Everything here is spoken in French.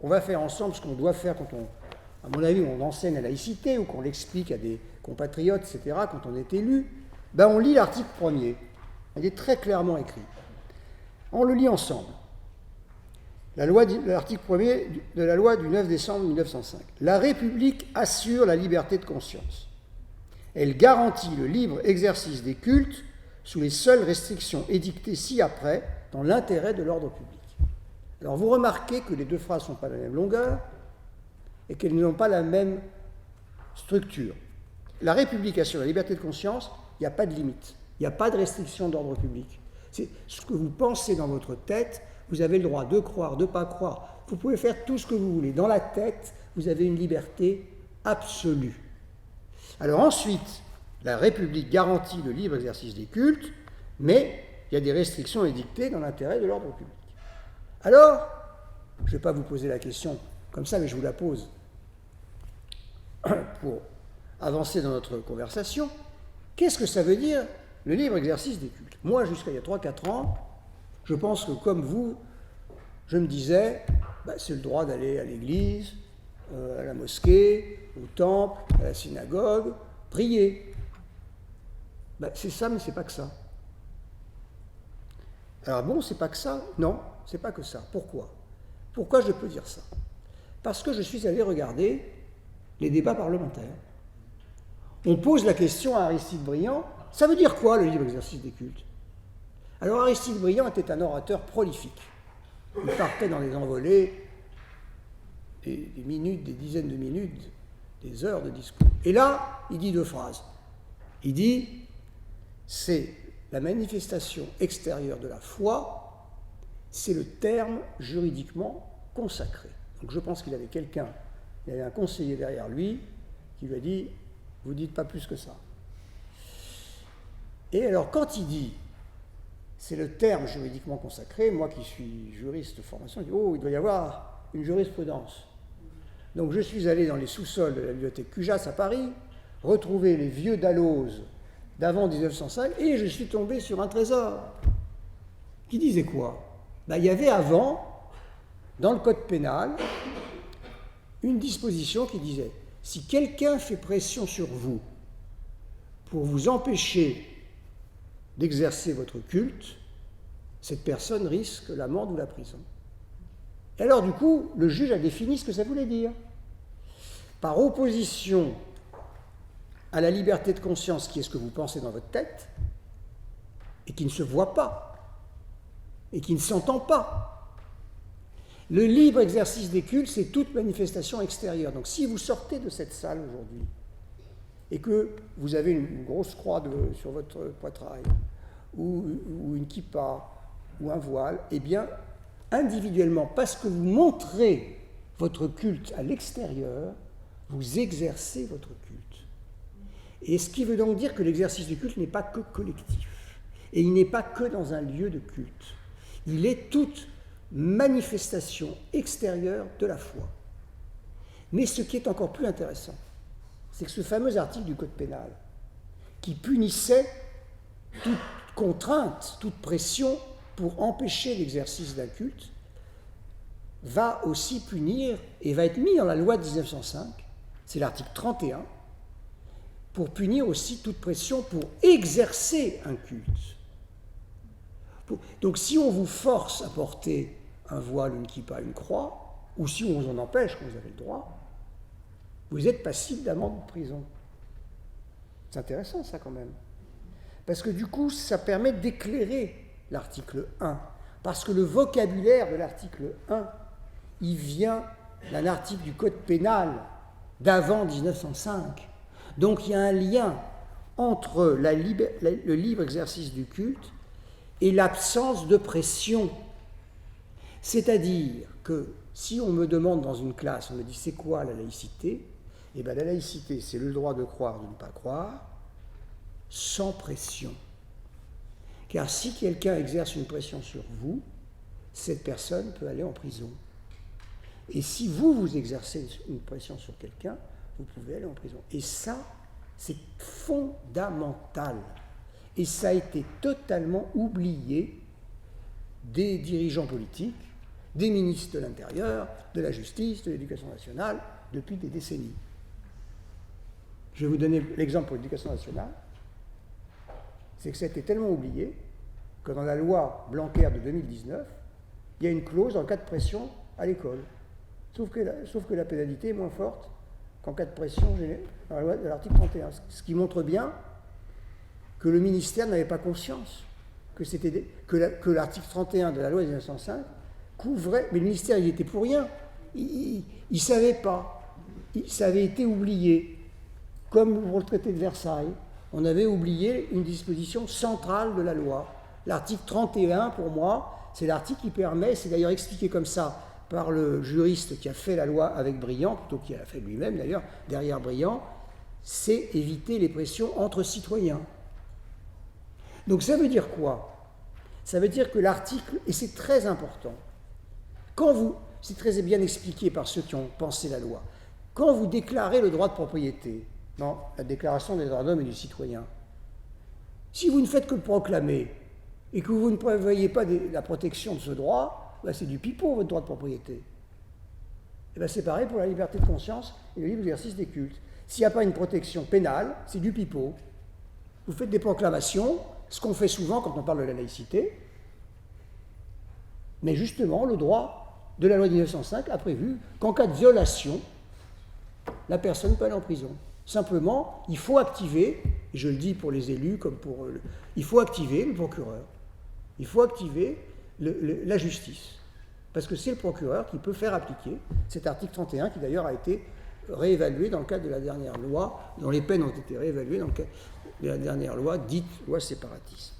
on va faire ensemble ce qu'on doit faire quand à mon avis, on enseigne la laïcité ou qu'on l'explique à des compatriotes, etc., quand on est élu, ben on lit l'article 1er. Il est très clairement écrit. On le lit ensemble. L'article 1er de la loi du 9 décembre 1905. La République assure la liberté de conscience. Elle garantit le libre exercice des cultes sous les seules restrictions édictées ci-après dans l'intérêt de l'ordre public. Alors vous remarquez que les deux phrases ne sont pas de la même longueur et qu'elles n'ont pas la même structure. La République assure la liberté de conscience, il n'y a pas de limite, il n'y a pas de restriction d'ordre public. C'est ce que vous pensez dans votre tête, vous avez le droit de croire, de ne pas croire. Vous pouvez faire tout ce que vous voulez. Dans la tête, vous avez une liberté absolue. Alors ensuite, la République garantit le libre exercice des cultes, mais il y a des restrictions édictées dans l'intérêt de l'ordre public. Alors, je ne vais pas vous poser la question comme ça, mais je vous la pose pour avancer dans notre conversation. Qu'est-ce que ça veut dire le libre exercice des cultes? Moi, jusqu'à il y a 3-4 ans, je pense que comme vous, je me disais, c'est le droit d'aller à l'église, à la mosquée, au temple, à la synagogue, prier. C'est ça, mais c'est pas que ça. Alors bon, c'est pas que ça? Non, c'est pas que ça. Pourquoi? Pourquoi je peux dire ça? Parce que je suis allé regarder les débats parlementaires. On pose la question à Aristide Briand, ça veut dire quoi le libre exercice des cultes? Alors Aristide Briand était un orateur prolifique. Il partait dans des envolées, des minutes, des dizaines de minutes, des heures de discours. Et là, il dit deux phrases. Il dit, c'est la manifestation extérieure de la foi, c'est le terme juridiquement consacré. Donc je pense qu'il avait il avait un conseiller derrière lui qui lui a dit, vous dites pas plus que ça. Et alors quand il dit, c'est le terme juridiquement consacré, moi qui suis juriste de formation, je dis, il doit y avoir une jurisprudence. Donc je suis allé dans les sous-sols de la bibliothèque Cujas à Paris, retrouver les vieux Dalloz d'avant 1905, et je suis tombé sur un trésor qui disait quoi? Il y avait avant, dans le code pénal, une disposition qui disait, si quelqu'un fait pression sur vous pour vous empêcher d'exercer votre culte, cette personne risque l'amende ou la prison. Et alors du coup, le juge a défini ce que ça voulait dire. Par opposition à la liberté de conscience, qui est ce que vous pensez dans votre tête, et qui ne se voit pas, et qui ne s'entend pas. Le libre exercice des cultes, c'est toute manifestation extérieure. Donc si vous sortez de cette salle aujourd'hui, et que vous avez une grosse croix sur votre poitrail, ou une kippa, ou un voile, eh bien, individuellement, parce que vous montrez votre culte à l'extérieur, vous exercez votre culte. Et ce qui veut donc dire que l'exercice du culte n'est pas que collectif. Et il n'est pas que dans un lieu de culte. Il est toute manifestation extérieure de la foi. Mais ce qui est encore plus intéressant, c'est que ce fameux article du Code pénal, qui punissait toute contrainte, toute pression pour empêcher l'exercice d'un culte, va aussi punir, et va être mis dans la loi de 1905, c'est l'article 31, pour punir aussi toute pression pour exercer un culte. Donc si on vous force à porter un voile, une kippa, une croix, ou si on vous en empêche quand vous avez le droit, vous êtes passible d'amende ou de prison. C'est intéressant ça quand même. Parce que du coup, ça permet d'éclairer l'article 1. Parce que le vocabulaire de l'article 1, il vient d'un article du Code pénal d'avant 1905. Donc il y a un lien entre le libre exercice du culte et l'absence de pression. C'est-à-dire que si on me demande dans une classe, on me dit c'est quoi la laïcité? Eh bien la laïcité, c'est le droit de croire, de ne pas croire, sans pression. Car si quelqu'un exerce une pression sur vous, cette personne peut aller en prison. Et si vous exercez une pression sur quelqu'un, vous pouvez aller en prison. Et ça, c'est fondamental. Et ça a été totalement oublié des dirigeants politiques, des ministres de l'Intérieur, de la Justice, de l'Éducation nationale, depuis des décennies. Je vais vous donner l'exemple pour l'Éducation nationale. C'est que ça a été tellement oublié que dans la loi Blanquer de 2019, il y a une clause en cas de pression à l'école. Sauf que la pénalité est moins forte qu'en cas de pression dans la loi de l'article 31. Ce qui montre bien que le ministère n'avait pas conscience que l'article 31 de la loi de 1905 couvrait, mais le ministère, il était pour rien. Il ne savait pas. Ça avait été oublié. Comme pour le traité de Versailles, on avait oublié une disposition centrale de la loi. L'article 31, pour moi, c'est l'article qui permet, c'est d'ailleurs expliqué comme ça par le juriste qui a fait la loi avec Briand, plutôt qu'il a fait lui-même d'ailleurs, derrière Briand, c'est éviter les pressions entre citoyens. Donc ça veut dire quoi? Ça veut dire que l'article, et c'est très important, c'est très bien expliqué par ceux qui ont pensé la loi, quand vous déclarez le droit de propriété, dans la Déclaration des droits de l'homme et du citoyen, si vous ne faites que le proclamer et que vous ne prévoyez pas la protection de ce droit, c'est du pipeau, votre droit de propriété. Et c'est pareil pour la liberté de conscience et le libre exercice des cultes. S'il n'y a pas une protection pénale, c'est du pipeau. Vous faites des proclamations, ce qu'on fait souvent quand on parle de la laïcité, mais justement, le droit de la loi de 1905 a prévu qu'en cas de violation, la personne peut aller en prison. Simplement, il faut activer, et je le dis pour les élus comme il faut activer le procureur. Il faut activer la justice. Parce que c'est le procureur qui peut faire appliquer cet article 31 qui d'ailleurs a été réévalué dans le cadre de la dernière loi, dont les peines ont été réévaluées dans le cadre de la dernière loi dite loi séparatiste.